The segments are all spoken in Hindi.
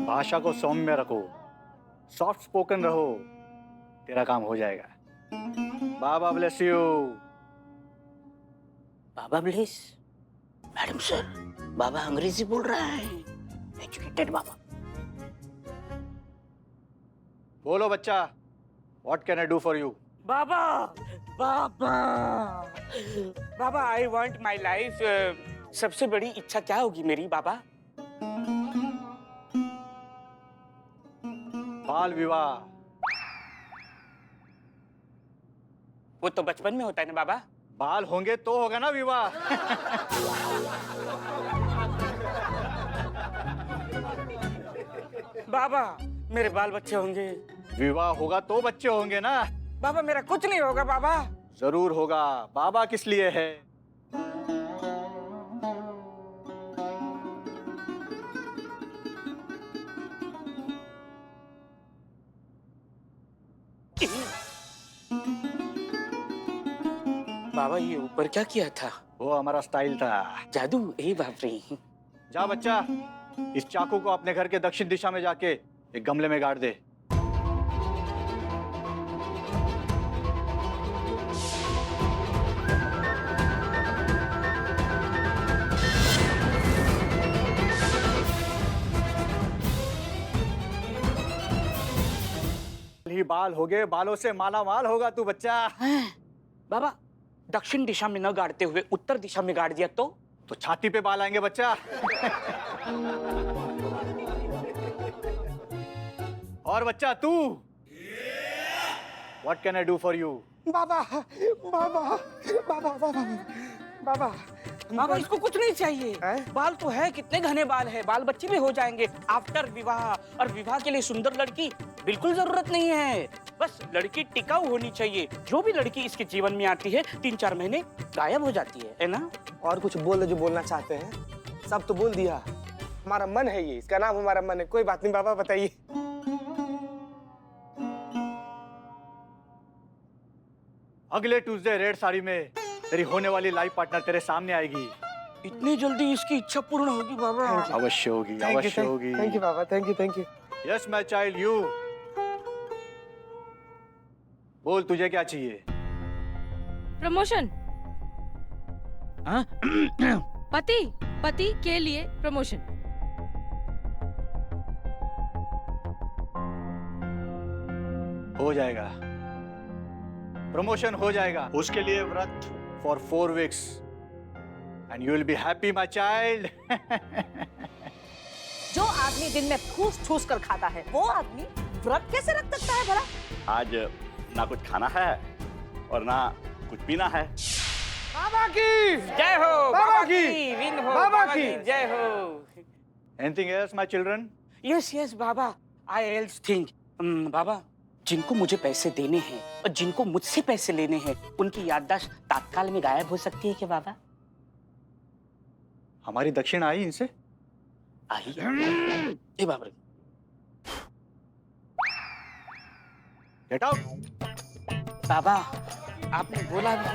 भाषा को सौम्य रखो, सॉफ्ट स्पोकन रहो, तेरा काम हो जाएगा। बाबा ब्लेस यू। बाबा ब्लेस? मैडम सर, बाबा अंग्रेजी बोल रहा है। एजुकेटेड बाबा। बोलो बच्चा, what can I do for you? बाबा, बाबा, बाबा, आई वांट माय लाइफ। सबसे बड़ी इच्छा क्या होगी मेरी बाबा? बाल विवाह। वो तो बचपन में होता है ना बाबा। बाल होंगे तो होगा ना विवाह। बाबा, मेरे बाल बच्चे होंगे। विवाह होगा तो बच्चे होंगे ना। बाबा, मेरा कुछ नहीं होगा बाबा। जरूर होगा। बाबा किस लिए है? बाबा, ये ऊपर क्या किया था? वो हमारा स्टाइल था। जादू? ए बाप रे। जा बच्चा, इस चाकू को अपने घर के दक्षिण दिशा में जाके एक गमले में गाड़ दे। ही बाल हो गए, बालों से माला माल होगा तू बच्चा। बाबा, दक्षिण दिशा में न गाड़ते हुए उत्तर दिशा में गाड़ दिया तो छाती पे बाल आएंगे बच्चा। और बच्चा तू, what can I do for you? बाबा, बाबा, बाबा, बाबा, बाबा, बाबा, इसको कुछ नहीं चाहिए। बाल तो है, कितने घने बाल है, बाल बच्चे भी हो जाएंगे आफ्टर विवाह। और विवाह के लिए सुंदर लड़की बिल्कुल जरूरत नहीं है, बस लड़की टिकाऊ होनी चाहिए। जो भी लड़की इसके जीवन में आती है 3-4 महीने गायब हो जाती है ना? और कुछ बोल जो बोलना चाहते हैं, सब तो बोल दिया। हमारा मन है ये, इसका नाम हमारा मन है। कोई बात नहीं बाबा, बताइए। अगले ट्यूसडे रेड साड़ी में तेरी होने वाली लाइफ पार्टनर तेरे सामने आएगी। इतनी जल्दी इसकी इच्छा पूर्ण होगी बाबा? अवश्य होगी, अवश्य होगी। Thank you Baba, thank you, thank you. Yes my child, you बोल, तुझे क्या चाहिए? प्रमोशन। पति के लिए प्रमोशन। हो जाएगा, प्रमोशन हो जाएगा। उसके लिए व्रत for 4 weeks and you will be happy my child. जो आदमी दिन में ठूस ठूस कर खाता है, वो आदमी व्रत कैसे रख सकता है भला? आज ना कुछ खाना है और ना कुछ पीना है। बाबा की जय हो, बाबा की, विन हो, बाबा की जय हो। Anything else my children? Yes yes बाबा, आई एल्स थिंक। बाबा, जिनको मुझे पैसे देने हैं और जिनको मुझसे पैसे लेने हैं, उनकी याददाश्त तात्काल में गायब हो सकती है क्या बाबा? हमारी दक्षिण आई इनसे? आई? ए बाबा, गेट आउट। बाबा, आपने बोला भी।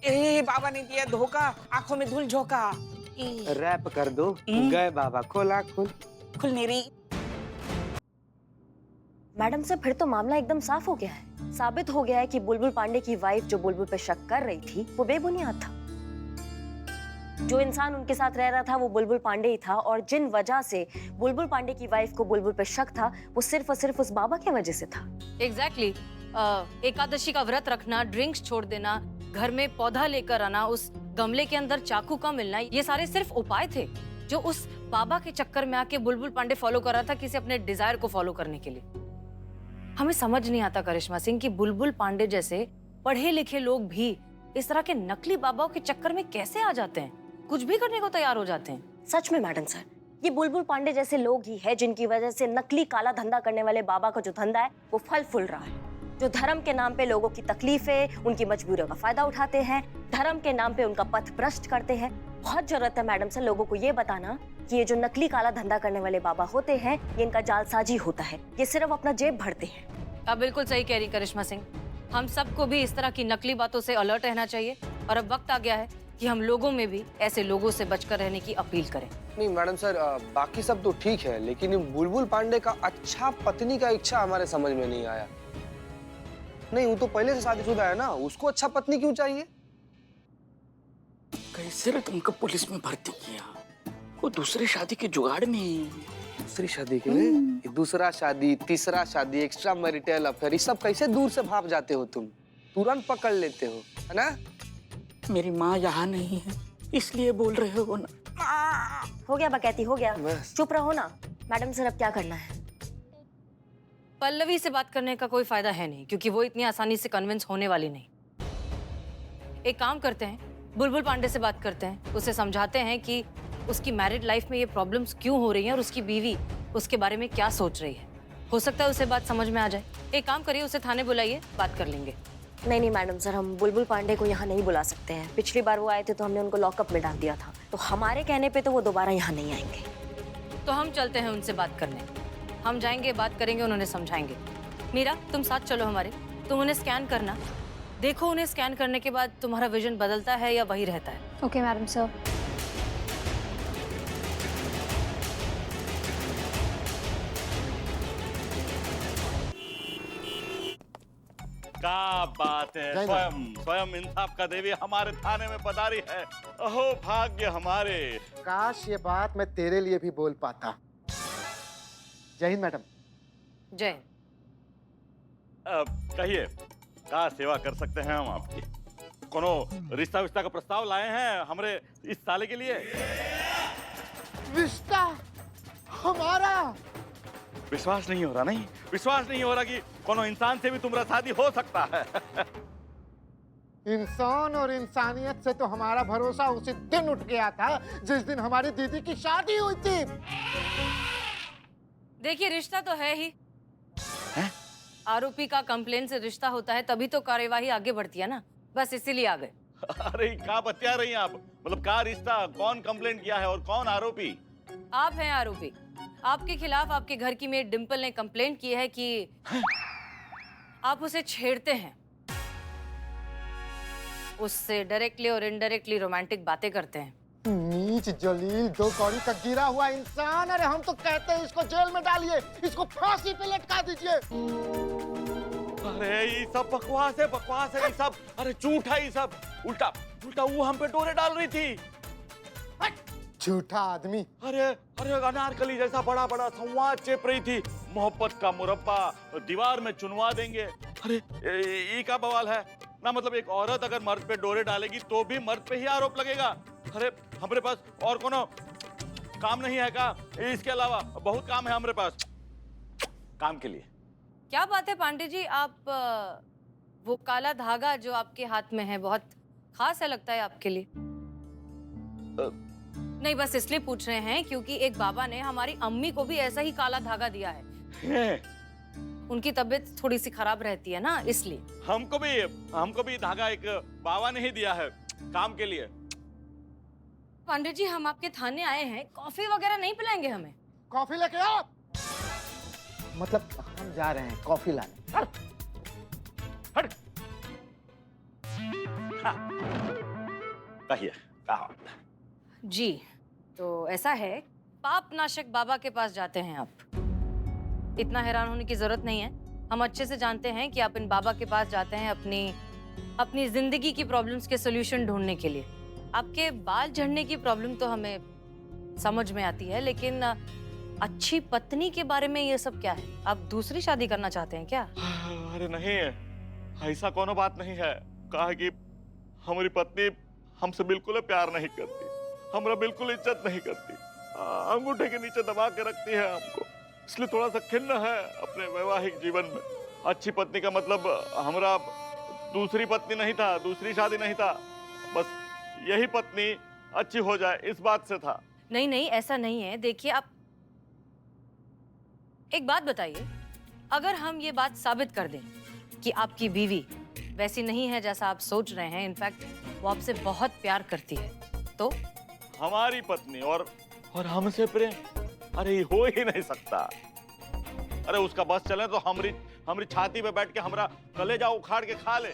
ए बाबा ने दिया धोखा, आंखों में धूल झोंका। रैप कर दो। गए बाबा, खोला खोल खुल नहीं रही। मैडम सर, फिर तो मामला एकदम साफ हो गया है। साबित हो गया है कि बुलबुल पांडे की वाइफ जो बुलबुल पे शक कर रही थी, वो बेबुनियाद था। जो इंसान उनके साथ रह रहा था वो बुलबुल पांडे ही था, और जिन वजह से बुलबुल पांडे की वाइफ को बुलबुल पे शक था, वो सिर्फ और सिर्फ उस बाबा की वजह से था। एग्जैक्टली। एकादशी का व्रत रखना, ड्रिंक्स छोड़ देना, घर में पौधा लेकर आना, उस गमले के अंदर चाकू का मिलना, ये सारे सिर्फ उपाय थे जो उस बाबा के चक्कर में आके बुलबुल पांडे फॉलो कर रहा था, किसी अपने डिजायर को फॉलो करने के लिए। हमें समझ नहीं आता करिश्मा सिंह कि बुलबुल पांडे जैसे पढ़े लिखे लोग भी इस तरह के नकली बाबाओं के चक्कर में कैसे आ जाते हैं, कुछ भी करने को तैयार हो जाते हैं। सच में मैडम सर, ये बुलबुल पांडे जैसे लोग ही है जिनकी वजह से नकली काला धंधा करने वाले बाबा का जो धंधा है वो फल फूल रहा है। जो धर्म के नाम पे लोगों की तकलीफें, उनकी मजबूरियों का फायदा उठाते हैं, धर्म के नाम पे उनका पथ भ्रष्ट करते हैं। बहुत जरूरत है मैडम सर लोगों को ये बताना कि ये जो नकली काला धंधा करने वाले बाबा होते हैं, ये इनका जालसाजी होता है, ये सिर्फ अपना जेब भरते हैं। आप बिल्कुल सही कह रही करिश्मा सिंह, हम सबको भी इस तरह की नकली बातों से अलर्ट रहना चाहिए। और अब वक्त आ गया है कि हम लोगों में भी ऐसे लोगों से बचकर रहने की अपील करें। नहीं मैडम सर, बाकी सब तो ठीक है, लेकिन ये बुलबुल पांडे का अच्छा पत्नी का इच्छा हमारे समझ में नहीं आया। नहीं, वो तो पहले से शादीशुदा है ना, उसको अच्छा पत्नी क्यों चाहिए? कैसे रे तुमको पुलिस में भर्ती किया? वो दूसरी शादी के जुगाड़ में। दूसरी शादी के लिए? ये दूसरा शादी, तीसरा शादी, एक्स्ट्रा मैरिटल अफेयर, ये सब कैसे दूर से भाग जाते हो तुम? तुरंत पकड़ लेते हो, है ना? मेरी माँ यहाँ नहीं है, इसलिए बोल रहे हो ना। हो गया बकैती, हो गया। बस। चुप रहो ना। मैडम सर, अब क्या करना है? पल्लवी से बात करने का कोई फायदा है नहीं, क्योंकि वो इतनी आसानी से कन्विंस होने वाली नहीं। एक काम करते हैं, बुलबुल पांडे से बात करते हैं, उसे समझाते हैं कि उसकी मैरिड लाइफ में ये प्रॉब्लम्स क्यों हो रही हैं और उसकी बीवी उसके बारे में क्या सोच रही है। हो सकता है उसे बात समझ में आ जाए। एक काम करिए, उसे थाने बुलाइए, बात कर लेंगे। नहीं मैडम सर, हम बुलबुल पांडे को यहाँ नहीं बुला सकते हैं। पिछली बार वो आए थे तो हमने उनको लॉकअप में डाल दिया था, तो हमारे कहने पे तो वो दोबारा यहाँ नहीं आएंगे। तो हम चलते हैं उनसे बात करने। हम जाएंगे, बात करेंगे, उन्होंने समझाएंगे। मीरा, तुम साथ चलो हमारे। तुम उन्हें स्कैन करना, देखो उन्हें स्कैन करने के बाद तुम्हारा विजन बदलता है या वही रहता है। Okay madam sir. क्या बात है, स्वयं इंसाफ का देवी हमारे थाने में पधारी है। अहो भाग्य हमारे। काश ये बात मैं तेरे लिए भी बोल पाता। जय हिंद मैडम। जय। कहिए, क्या सेवा कर सकते हैं हम आपकी? कोनो रिश्ता विश्ता का प्रस्ताव लाए हैं हमरे इस साले के लिए? रिश्ता हमारा? विश्वास नहीं हो रहा? नहीं विश्वास नहीं हो रहा कि कोनो इंसान से भी तुम्हारा शादी हो सकता है? इंसान और इंसानियत से तो हमारा भरोसा उसी दिन उठ गया था जिस दिन हमारी दीदी की शादी हुई थी। देखिए, रिश्ता तो है ही। आरोपी का कंप्लेन से रिश्ता होता है, तभी तो कार्यवाही आगे बढ़ती है ना, बस इसीलिए आ गए। अरे क्या बतिया रही हैं आप? मतलब क्या रिश्ता, कौन कंप्लेंट किया है और कौन आरोपी? आप हैं आरोपी। आपके खिलाफ आपके घर की मेड डिंपल ने कंप्लेंट की है कि आप उसे छेड़ते हैं, उससे डायरेक्टली और इनडायरेक्टली रोमांटिक बातें करते हैं। नीच जलील, दो कौड़ी का गिरा हुआ इंसान। अरे हम तो कहते हैं इसको जेल में डालिए, इसको फांसी पे लटका दीजिए। अरे ये सब बकवास है ये सब। अरे झूठ है ये सब। उल्टा उल्टा वो हम पे डोरे डाल रही थी। झूठा आदमी। अरे अनारकली जैसा बड़ा बड़ा संवाद चेप रही थी। मोहब्बत का मुरब्बा दीवार में चुनवा देंगे। अरे ये क्या बवाल है ना? मतलब एक औरत अगर मर्द पे डोरे डालेगी तो भी मर्द पे ही आरोप लगेगा। अरे हमारे पास और कोनो काम नहीं है क्या? इसके अलावा बहुत काम है हमारे पास काम के लिए। क्या बात है पांडे जी, आप वो काला धागा जो आपके हाथ में है बहुत खास है लगता है आपके लिए। नहीं, बस इसलिए पूछ रहे हैं क्योंकि एक बाबा ने हमारी अम्मी को भी ऐसा ही काला धागा दिया है। उनकी तबीयत थोड़ी सी खराब रहती है ना, इसलिए। हमको भी धागा एक बाबा ने ही दिया है काम के लिए। पांडे जी, हम आपके थाने आए हैं, कॉफी वगैरह नहीं पिलाएंगे हमें? कॉफी लेके आओ। मतलब हम जा रहे हैं कॉफी लाने। हट। कहिए कहा जी, तो ऐसा है, पाप नाशक बाबा के पास जाते हैं आप। इतना हैरान होने की जरूरत नहीं है। हम अच्छे से जानते हैं कि आप इन बाबा के पास जाते हैं अपनी जिंदगी की प्रॉब्लम्स के सॉल्यूशन ढूंढने के लिए। आपके बाल झड़ने की प्रॉब्लम तो हमें समझ में आती है, लेकिन अच्छी पत्नी के बारे में ये सब क्या है? आप दूसरी शादी करना चाहते हैं क्या? अरे नहीं, ऐसा कोनो बात नहीं है। कहा कि हमारी पत्नी हमसे बिल्कुल प्यार नहीं करती, हमरा बिल्कुल इज्जत नहीं करती, अंगूठे के नीचे दबा के रखती है हमको, इसलिए थोड़ा सा खिन्न है अपने वैवाहिक जीवन में। अच्छी पत्नी का मतलब हमरा दूसरी पत्नी नहीं था, दूसरी शादी नहीं था, बस यही पत्नी अच्छी हो जाए इस बात से था। नहीं नहीं, ऐसा नहीं है। देखिए, आप एक बात बताइए, अगर हम ये बात साबित कर दें कि आपकी बीवी वैसी नहीं है जैसा आप सोच रहे हैं, इनफैक्ट वो आपसे बहुत प्यार करती है, तो? हमारी पत्नी और हमसे प्रेम? अरे हो ही नहीं सकता। अरे उसका बस चले तो हमारी छाती पे बैठ के हमरा कलेजा उखाड़ के खा ले।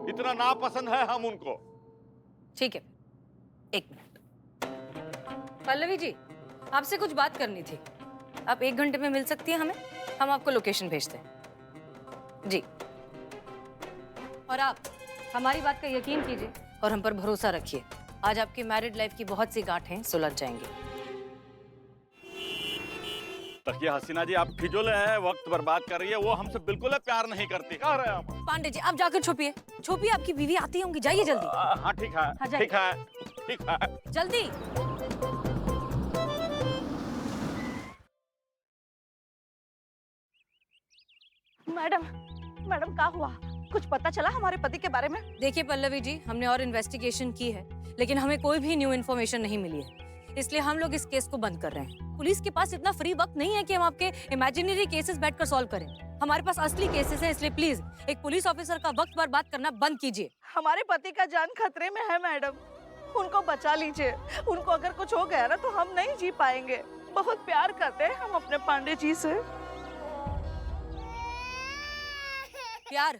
इतना नापसंद है हम उनको। ठीक है, एक मिनट। पल्लवी जी, आपसे कुछ बात करनी थी। आप 1 घंटे में मिल सकती हैं हमें? हम आपको लोकेशन भेजते हैं। जी। और आप हमारी बात का यकीन कीजिए और हम पर भरोसा रखिए। आज आपकी मैरिड लाइफ की बहुत सी गांठें सुलझ जाएंगी। तकिया हसीना जी, आप फिजूल है, वक्त बर्बाद कर रही है। वो हमसे बिल्कुल प्यार नहीं करती। कह रहे हैं आप? पांडे जी, आप जाकर छुपिए। छुपिए, आपकी बीवी आती होंगी। जाइए जल्दी। हाँ ठीक है, हाँ, जाइए। ठीक है, ठीक है। जल्दी। मैडम, मैडम क्या हुआ? कुछ पता चला हमारे पति के बारे में? देखिए पल्लवी जी, हमने और इन्वेस्टिगेशन की है, लेकिन हमें कोई भी न्यू इन्फॉर्मेशन नहीं मिली है। इसलिए हम लोग इस केस को बंद कर रहे हैं। पुलिस के पास इतना फ्री वक्त नहीं है कि हम आपके इमेजिनरी केसेस बैठकर सॉल्व करें। हमारे पास असली केसेस हैं, इसलिए प्लीज एक पुलिस ऑफिसर का वक्त बर्बाद करना बंद कीजिए। हमारे पति का जान खतरे में है मैडम, उनको बचा लीजिए। उनको अगर कुछ हो गया ना तो हम नहीं जी पाएंगे। बहुत प्यार करते हैं हम अपने पांडे जी से। प्यार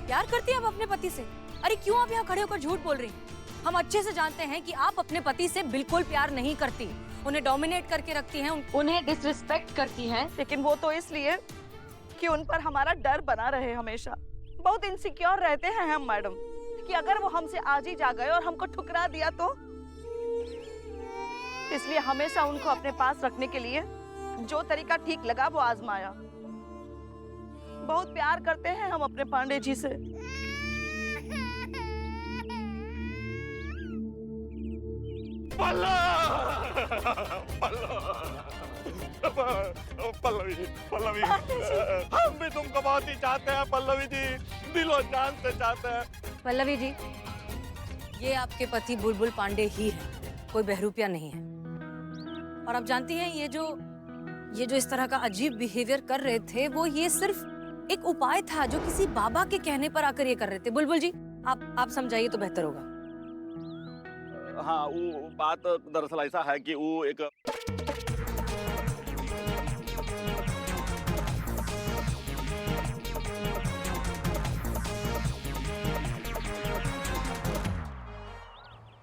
प्यार करती हैं आप अपने पति से? अरे क्यों आप यहाँ खड़े होकर झूठ बोल रही हैं? हम अच्छे से जानते हैं कि आप अपने पति से बिल्कुल प्यार नहीं करती, उन्हें डोमिनेट करके रखती हैं, उन्हें डिसरिस्पेक्ट करती हैं। लेकिन वो तो इसलिए कि उन पर हमारा डर बना रहे हमेशा। बहुत इनसिक्योर रहते हैं हम मैडम कि अगर वो हमसे आज ही जा गए और हमको ठुकरा दिया तो। इसलिए हमेशा उनको अपने पास रखने के लिए जो तरीका ठीक लगा वो आजमाया। बहुत प्यार करते हैं हम अपने पांडे जी से। पल्लवी, पल्लवी, हम भी तुमको बहुत ही चाहते हैं पल्लवी जी, दिलो जान से चाहते हैं। पल्लवी जी, ये आपके पति बुलबुल पांडे ही है, कोई बहरूपिया नहीं है। और आप जानती हैं ये जो इस तरह का अजीब बिहेवियर कर रहे थे, वो ये सिर्फ एक उपाय था जो किसी बाबा के कहने पर आकर ये कर रहे थे। बुलबुल जी, आप समझाइए तो बेहतर होगा। हाँ, वो बात दरअसल ऐसा है कि वो एक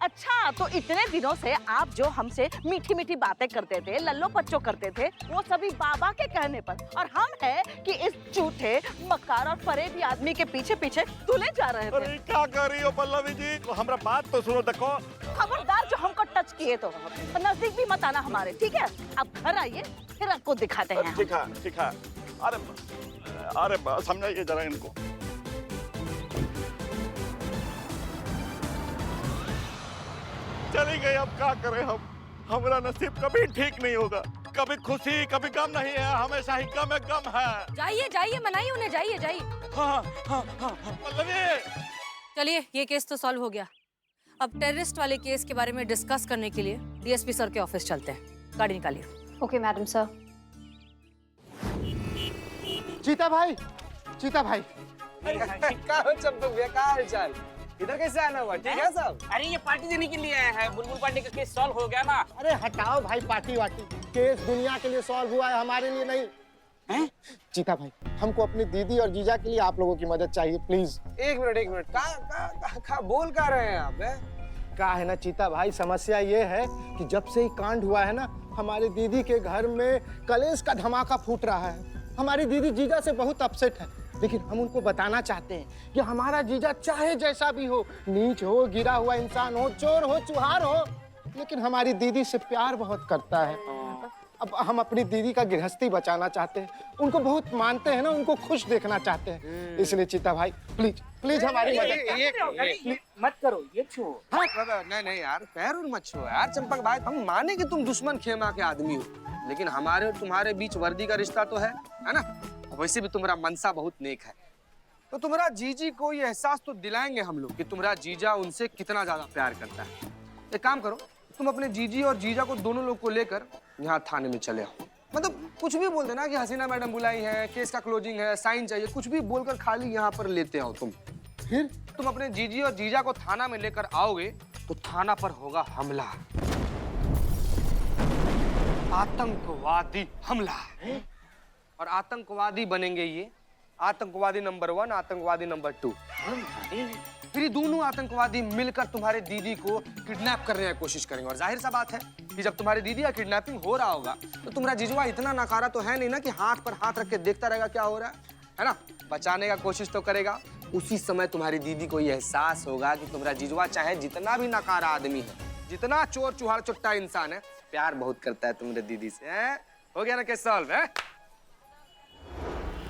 अच्छा, तो इतने दिनों से आप जो हमसे मीठी मीठी बातें करते थे, लल्लो पच्चो करते थे, वो सभी बाबा के कहने पर, और हम है कि इस झूठे मक्कार और फरेबी आदमी के पीछे पीछे तुले जा रहे थे। अरे क्या कर रही हो पल्लवी जी? हमारा बात तो सुनो। देखो, खबरदार जो हमको टच किए तो नजदीक भी मत आना हमारे, ठीक है? आप घर आइए, फिर आपको दिखाते हैं। ठीक है, ठीक है। अरे समझाइए जरा इनको। चली गई, अब क्या करें हम? हमारा नसीब कभी ठीक नहीं होगा, कभी खुशी कभी गम नहीं है, हमेशा ही गम है, गम है। जाइए जाइए, मनाइए उन्हें, जाइए जाइए। हाँ, हाँ, हाँ, पल्लवी। चलिए, ये केस तो सॉल्व हो गया। अब टेररिस्ट वाले केस के बारे में डिस्कस करने के लिए डीएसपी सर के ऑफिस चलते हैं। गाड़ी निकालिए। Okay madam sir. चीता भाई, चीता भाई, क्या हो चंपक भैया, क्या हाल चाल? इधर कैसे आना हुआ? ठीक है सब? अरे ये पार्टी देने के लिए आए हैं। बुलबुल पांडे का केस सॉल्व हो गया ना। अरे हटाओ भाई पार्टी वार्टी। केस दुनिया के लिए सॉल्व हुआ है, हमारे लिए नहीं। हैं? चीता भाई, हमको अपनी दीदी और जीजा के लिए आप लोगों की मदद चाहिए, प्लीज। एक मिनट। का बोल क्या रहे हैं आप? क्या है ना चीता भाई, समस्या ये है कि जब से ही कांड हुआ है ना, हमारी दीदी के घर में कलेश का धमाका फूट रहा है। हमारी दीदी जीजा से बहुत अपसेट है, लेकिन हम उनको बताना चाहते हैं कि हमारा जीजा चाहे जैसा भी हो, नीच हो, गिरा हुआ इंसान हो, चोर हो, चुहार हो, लेकिन हमारी दीदी से प्यार बहुत करता है। अब हम अपनी दीदी का गृहस्थी बचाना चाहते हैं, उनको बहुत मानते हैं ना, उनको खुश देखना चाहते हैं। इसलिए चीता भाई प्लीज प्लीज हमारी मदद। मत करो, ये छो। नहीं यार, पैर और मत छुओ यार। चंपक भाई, हम माने कि तुम दुश्मन खेमा के आदमी हो, लेकिन हमारे और तुम्हारे बीच वर्दी का रिश्ता तो है ना? वैसे भी तुम्हारा मनसा बहुत नेक है, तो तुम्हारा जीजी को ये एहसास तो दिलाएंगे हम लोग कि तुम्हारा जीजा उनसे कितना ज्यादा प्यार करता है। एक काम करो, तुम अपने जीजी और जीजा को दोनों लोग को लेकर यहाँ थाने में चले आओ। मतलब कुछ भी बोल देना कि हसीना मैडम बुलाई है, केस का क्लोजिंग है, साइन चाहिए, कुछ भी बोलकर खाली यहाँ पर लेते आओ तुम। फिर तुम अपने जीजी और जीजा को थाना में लेकर आओगे तो थाना पर होगा हमला, आतंकवादी हमला। और आतंकवादी बनेंगे ये आतंकवादी नंबर 1, आतंकवादी नंबर 2। फिर ये दोनों आतंकवादी मिलकर तुम्हारे दीदी को किडनैप करने की कोशिश करेंगे। और जाहिर सा बात है कि जब तुम्हारी दीदी का किडनैपिंग हो रहा होगा तो तुम्हारा जिजवा इतना नकारा तो है नहीं ना कि हाथ पर हाथ रख के देखता रहेगा क्या हो रहा है ना? बचाने का कोशिश तो करेगा। उसी समय तुम्हारी दीदी को ये एहसास होगा कि तुम्हारा जिजवा चाहे जितना भी नकारा आदमी है, जितना चोर चुहार चुट्टा इंसान है, प्यार बहुत करता है तुम्हारे दीदी से। हैं? हो गया ना केस सॉल्व है?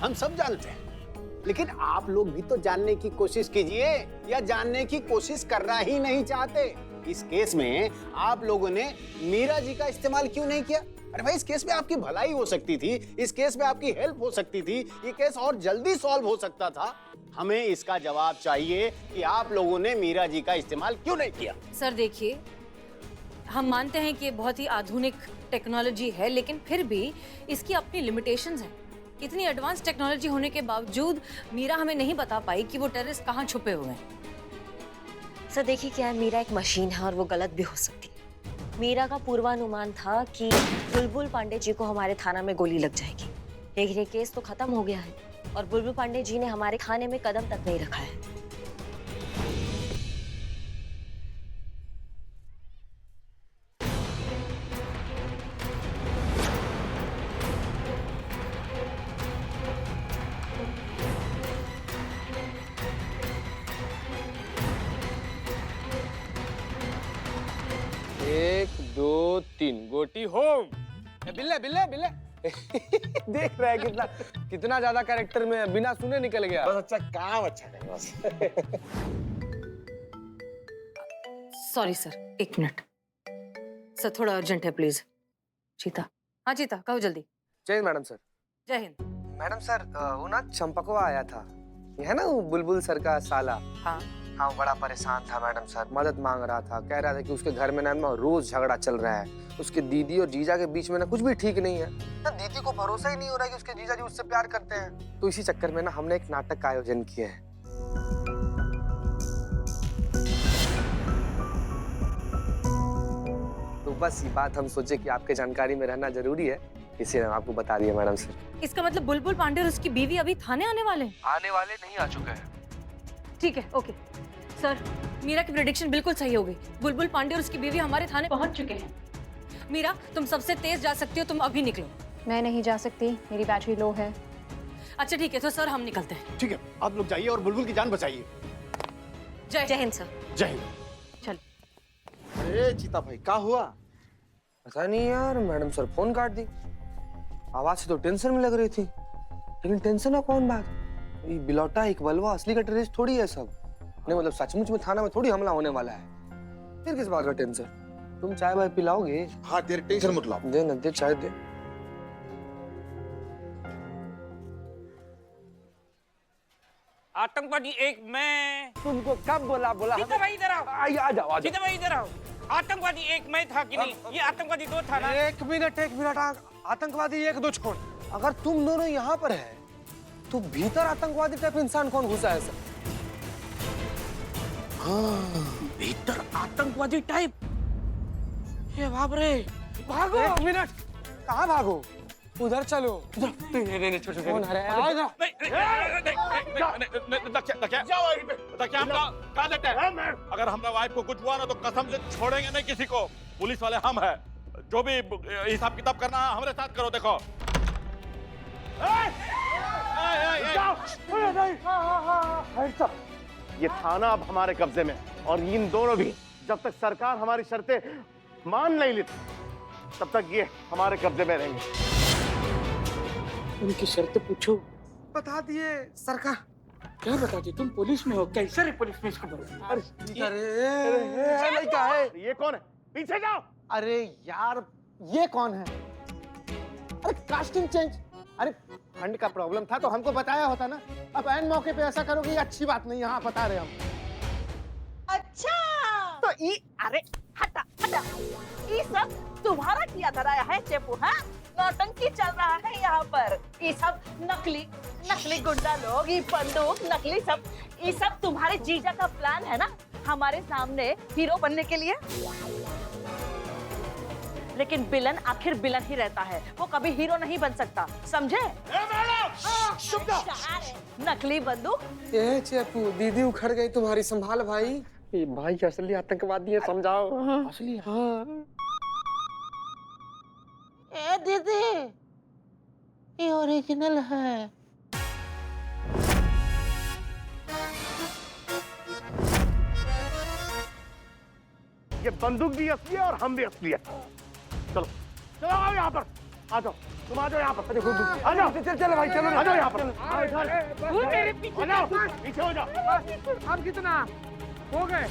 हम सब जानते हैं, लेकिन आप लोग भी तो जानने की कोशिश कीजिए, या जानने की कोशिश करना ही नहीं चाहते। इस केस में आप लोगों ने मीरा जी का इस्तेमाल क्यों नहीं किया? अरे भाई, इस केस में आपकी भलाई हो सकती थी, इस केस में आपकी हेल्प हो सकती थी, ये केस और जल्दी सॉल्व हो सकता था। हमें इसका जवाब चाहिए कि आप लोगों ने मीरा जी का इस्तेमाल क्यों नहीं किया। सर देखिए, हम मानते हैं कि ये बहुत ही आधुनिक टेक्नोलॉजी है, लेकिन फिर भी इसकी अपनी लिमिटेशंस हैं। इतनी एडवांस टेक्नोलॉजी होने के बावजूद मीरा हमें नहीं बता पाई कि वो टेररिस्ट कहाँ छुपे हुए हैं। सर देखिए, क्या है, मीरा एक मशीन है और वो गलत भी हो सकती है। मीरा का पूर्वानुमान था कि बुलबुल पांडे जी को हमारे थाना में गोली लग जाएगी, लेकिन ये केस तो खत्म हो गया है और बुलबुल पांडे जी ने हमारे खाने में कदम तक नहीं रखा है। एक, दो, तीन, गोटी होम। बिल्ले बिल्ले बिल्ले देख रहा है कितना कितना ज्यादा कैरेक्टर में है, बिना सुने निकल गया। बस अच्छा काम अच्छा करें बस। सॉरी सर, एक मिनट सर, थोड़ा अर्जेंट है प्लीज। चीता, हाँ चीता, कहो जल्दी। जय मैडम सर। जय हिंद। मैडम सर, वो ना चंपकवा आया था, ये है ना वो बुलबुल सर का साला। हाँ हाँ, बड़ा परेशान था मैडम सर, मदद मांग रहा था, कह रहा था कि उसके घर में ना रोज झगड़ा चल रहा है, उसके दीदी और जीजा के बीच में ना कुछ भी ठीक नहीं है ना, दीदी को भरोसा ही नहीं हो रहा है कि उसके जीजा जी उससे प्यार करते हैं। तो इसी चक्कर में ना हमने एक नाटक का आयोजन किया है। तो बस ये बात हम सोचे कि आपके जानकारी में रहना जरूरी है, इसलिए हम आपको बता दिया मैडम सर। इसका मतलब बुलबुल पांडे और उसकी बीवी अभी थाने आने वाले हैं? आने वाले नहीं, आ चुके हैं। ठीक है, ओके सर, मीरा की प्रेडिक्शन बिल्कुल सही हो गई। बुलबुल पांडे और उसकी बीवी हमारे थाने पहुंच चुके हैं। मीरा, तुम सबसे तेज जा सकती हो, तुम अभी निकलो। मैं नहीं जा सकती, मेरी बैटरी लो है। अच्छा ठीक है, तो सर हम निकलते हैं। ठीक है, आप लोग जाइए और बुलबुल की जान बचाइए। जय हिंद सर। जय हिंद। चल। अरे चीता भाई, क्या हुआ? पता नहीं यार, मैडम सर फोन काट दी। आवाज से तो टेंशन में लग रही थी, लेकिन टेंशन है कौन बात? ये बिलौटा एक बलवा असली का टेररिस्ट थोड़ी है सब। नहीं मतलब सचमुच में थाना में थोड़ी हमला होने वाला है, फिर किस बात का टेंशन? तुम चाय वाय पिलाओगे? हाँ, तेरे टेंशन मत लो। दे ना, दे चाय दे। आतंकवादी एक मैं। तुमको कब बोला? सीता भाई इधर आओ। आ जाओ। सीता भाई इधर आओ। आतंकवादी एक मैं था कि नहीं? ये आतंकवादी दो था ना? एक मिनट आतंकवादी एक दो छोड़, अगर तुम दोनों यहाँ पर है तो भीतर आतंकवादी टाइप इंसान कौन घुसा है सर? भीतर आतंकवादी टाइप? ये बाप रे, भागो। एक मिनट, कहाँ भागो? उधर चलो। नहीं छोटे कौन है? अगर हमारा वाइफ को कुछ हुआ ना तो कसम से छोड़ेंगे नहीं किसी को। पुलिस वाले हम हैं, जो भी हिसाब किताब करना है हमारे साथ करो। देखो ये थाना अब हमारे कब्जे में है और इन दोनों भी जब तक सरकार हमारी शर्तें मान नहीं लेती तब तक ये हमारे कब्जे में रहेंगे। उनकी शर्तें पूछो। बता दिए सरकार। क्या बता दी? तुम पुलिस में हो? कैसे रे पुलिस में इसको बोलो? अरे क्या है? ये कौन है? पीछे जाओ। अरे यार, ये कौन है? अरे कास्टिंग चेंज। अरे फंड का प्रॉब्लम था तो हमको बताया होता ना। अब ऐन मौके पे ऐसा करोगे, ये अच्छी बात नहीं। यहाँ बता रहे हम। अच्छा तो ई अरे हटा हटा, ये सब तुम्हारा किया धराया है चेपू? हाँ, नौटंकी चल रहा है यहाँ पर। ये सब नकली गुंडा लोग, ये बंदूक नकली सब, ये सब तुम्हारे जीजा का प्लान है ना हमारे सामने हीरो बनने के लिए? लेकिन विलन आखिर विलन ही रहता है, वो कभी हीरो नहीं बन सकता, समझे? नकली बंदूक। ए चेपू, दीदी उखड़ गई तुम्हारी, संभाल भाई। ये भाई असली आतंकवादी है, समझाओ। असली हाँ। ए दीदी, ये ओरिजिनल है। ये बंदूक भी असली है और हम भी असली है। चलो चलो आओ यहाँ पर, आ जाओ, तुम आ जाओ यहाँ पर, आ जाओ। चलो भाई चलो, आ जाओ यहाँ पर, आ जाओ, पीछे हो जाओ। अब कितना हो गए?